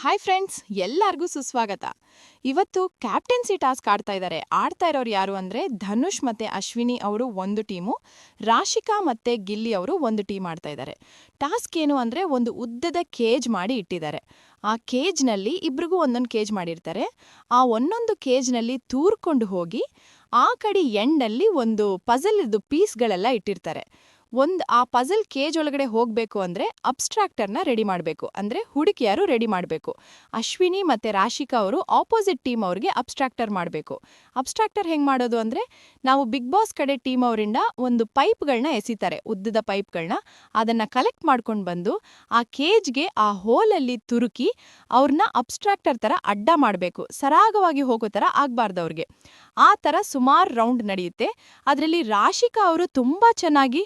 Hi friends, ಎಲ್ಲರಿಗೂ ಸುಸ್ವಾಗತ. ಇವತ್ತು ಕ್ಯಾಪ್ಟನ್ಸಿ ಟಾಸ್ಕ್ ಆಡ್ತಾ ಇದ್ದಾರೆ. ಆಡ್ತಾ ಇರೋರು ಯಾರು ಅಂದರೆ ಧನುಷ್ ಮತ್ತು ಅಶ್ವಿನಿ ಅವರು ಒಂದು ಟೀಮು, ರಾಶಿಕಾ ಮತ್ತು ಗಿಲ್ಲಿ ಅವರು ಒಂದು ಟೀಮ್ ಆಡ್ತಾ ಇದ್ದಾರೆ. ಟಾಸ್ಕ್ ಏನು ಅಂದರೆ ಒಂದು ಉದ್ದದ ಕೇಜ್ ಮಾಡಿ ಇಟ್ಟಿದ್ದಾರೆ. ಆ ಕೇಜ್ನಲ್ಲಿ ಇಬ್ರಿಗೂ ಒಂದೊಂದು ಕೇಜ್ ಮಾಡಿರ್ತಾರೆ. ಆ ಒಂದೊಂದು ಕೇಜ್ನಲ್ಲಿ ತೂರ್ಕೊಂಡು ಹೋಗಿ ಆ ಕಡೆ ಎಂಡಲ್ಲಿ ಒಂದು ಪಜಲ್ದು ಪೀಸ್ಗಳೆಲ್ಲ ಇಟ್ಟಿರ್ತಾರೆ. ಆ ಪಜಲ್ ಕೇಜ್ ಒಳಗಡೆ ಹೋಗಬೇಕು ಅಂದರೆ ಅಬ್ಸ್ಟ್ರಾಕ್ಟರ್ನ ರೆಡಿ ಮಾಡಬೇಕು, ಅಂದರೆ ಹುಡುಕಿಯಾರು ರೆಡಿ ಮಾಡಬೇಕು. ಅಶ್ವಿನಿ ಮತ್ತು ರಾಶಿಕಾ ಅವರು ಆಪೋಸಿಟ್ ಟೀಮ್ ಅವ್ರಿಗೆ ಅಬ್ಸ್ಟ್ರಾಕ್ಟರ್ ಮಾಡಬೇಕು. ಅಬ್ಸ್ಟ್ರಾಕ್ಟರ್ ಹೆಂಗೆ ಮಾಡೋದು ಅಂದರೆ, ನಾವು ಬಿಗ್ ಬಾಸ್ ಕಡೆ ಟೀಮ್ ಅವರಿಂದ ಒಂದು ಪೈಪ್ಗಳನ್ನ ಎಸಿತಾರೆ, ಉದ್ದದ ಪೈಪ್ಗಳನ್ನ. ಅದನ್ನು ಕಲೆಕ್ಟ್ ಮಾಡ್ಕೊಂಡು ಬಂದು ಆ ಕೇಜ್ಗೆ ಆ ಹೋಲಲ್ಲಿ ತುರುಕಿ ಅವ್ರನ್ನ ಅಬ್ಸ್ಟ್ರಾಕ್ಟರ್ ಥರ ಅಡ್ಡ ಮಾಡಬೇಕು. ಸರಾಗವಾಗಿ ಹೋಗೋ ಥರ ಆಗಬಾರ್ದು ಅವ್ರಿಗೆ. ಆ ಥರ ಸುಮಾರು ರೌಂಡ್ ನಡೆಯುತ್ತೆ. ಅದರಲ್ಲಿ ರಾಶಿಕಾ ಅವರು ತುಂಬ ಚೆನ್ನಾಗಿ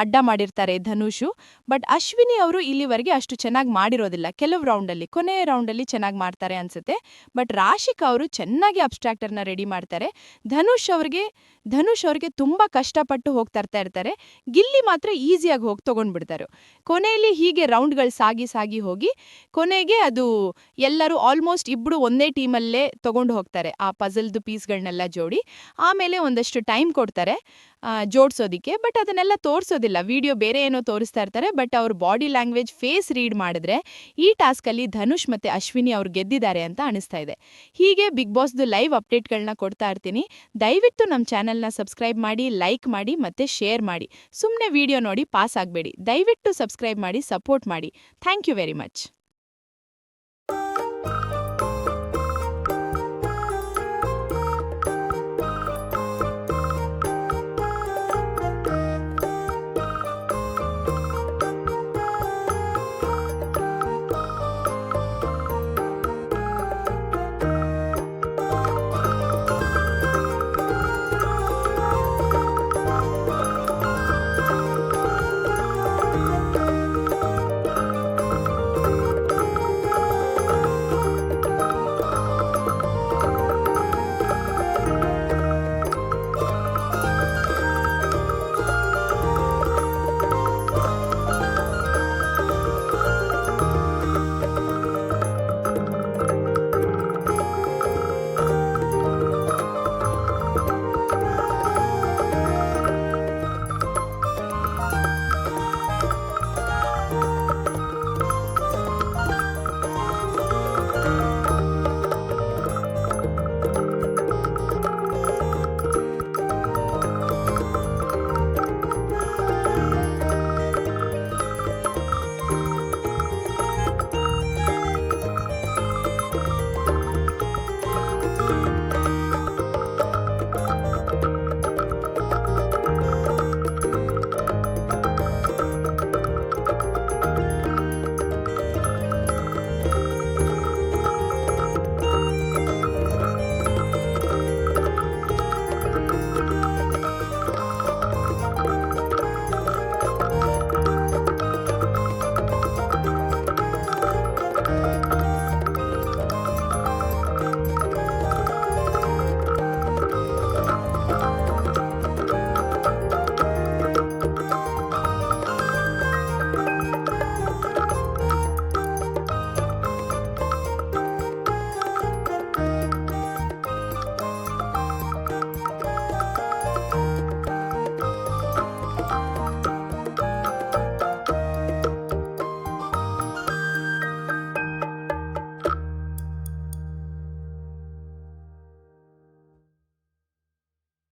ಅಡ್ಡ ಮಾಡಿರ್ತಾರೆ ಧನುಷು. ಬಟ್ ಅಶ್ವಿನಿ ಅವರು ಇಲ್ಲಿವರೆಗೆ ಅಷ್ಟು ಚೆನ್ನಾಗಿ ಮಾಡಿರೋದಿಲ್ಲ. ಕೆಲವು ರೌಂಡಲ್ಲಿ, ಕೊನೆಯ ರೌಂಡಲ್ಲಿ ಚೆನ್ನಾಗಿ ಮಾಡ್ತಾರೆ ಅನ್ಸುತ್ತೆ. ಬಟ್ ರಾಶಿಕಾ ಅವರು ಚೆನ್ನಾಗಿ ಅಬ್ಸ್ಟ್ರಾಕ್ಟರ್ನ ರೆಡಿ ಮಾಡ್ತಾರೆ. ಧನುಷ್ ಅವ್ರಿಗೆ ತುಂಬ ಕಷ್ಟಪಟ್ಟು ಹೋಗ್ತಾ ಇರ್ತಾರೆ. ಗಿಲ್ಲಿ ಮಾತ್ರ ಈಸಿಯಾಗಿ ಹೋಗಿ ತೊಗೊಂಡ್ಬಿಡ್ತಾರೆ. ಕೊನೆಯಲ್ಲಿ ಹೀಗೆ ರೌಂಡ್ಗಳು ಸಾಗಿ ಸಾಗಿ ಹೋಗಿ ಕೊನೆಗೆ ಅದು ಎಲ್ಲರೂ ಆಲ್ಮೋಸ್ಟ್ ಇಬ್ಬರು ಒಂದೇ ಟೀಮಲ್ಲೇ ತೊಗೊಂಡು ಹೋಗ್ತಾರೆ ಆ ಪಜಲ್ದು ಪೀಸ್ಗಳನ್ನೆಲ್ಲ ಜೋಡಿ. ಆಮೇಲೆ ಒಂದಷ್ಟು ಟೈಮ್ ಕೊಡ್ತಾರೆ ಜೋಡಿಸೋದಿಕ್ಕೆ. ಬಟ್ ಅದನ್ನೆಲ್ಲ ತೋರಿಸೋದಿಲ್ಲ, ವಿಡಿಯೋ ಬೇರೆ ಏನೋ ತೋರಿಸ್ತಾ ಇರ್ತಾರೆ. ಬಟ್ ಅವ್ರ ಬಾಡಿ ಲ್ಯಾಂಗ್ವೇಜ್, ಫೇಸ್ ರೀಡ್ ಮಾಡಿದ್ರೆ ಈ ಟಾಸ್ಕಲ್ಲಿ ಧನುಷ್ ಮತ್ತು ಅಶ್ವಿನಿ ಅವ್ರು ಗೆದ್ದಿದ್ದಾರೆ ಅಂತ ಅನಿಸ್ತಾ ಇದೆ. ಹೀಗೆ ಬಿಗ್ ಬಾಸ್ದು ಲೈವ್ ಅಪ್ಡೇಟ್ಗಳನ್ನ ಕೊಡ್ತಾ ಇರ್ತೀನಿ. ದಯವಿಟ್ಟು ನಮ್ಮ ಚಾನಲ್ನ ಸಬ್ಸ್ಕ್ರೈಬ್ ಮಾಡಿ, ಲೈಕ್ ಮಾಡಿ ಮತ್ತು ಶೇರ್ ಮಾಡಿ. ಸುಮ್ಮನೆ ವಿಡಿಯೋ ನೋಡಿ ಪಾಸ್ ಆಗಬೇಡಿ. ದಯವಿಟ್ಟು ಸಬ್ಸ್ಕ್ರೈಬ್ ಮಾಡಿ, ಸಪೋರ್ಟ್ ಮಾಡಿ. Thank you very much.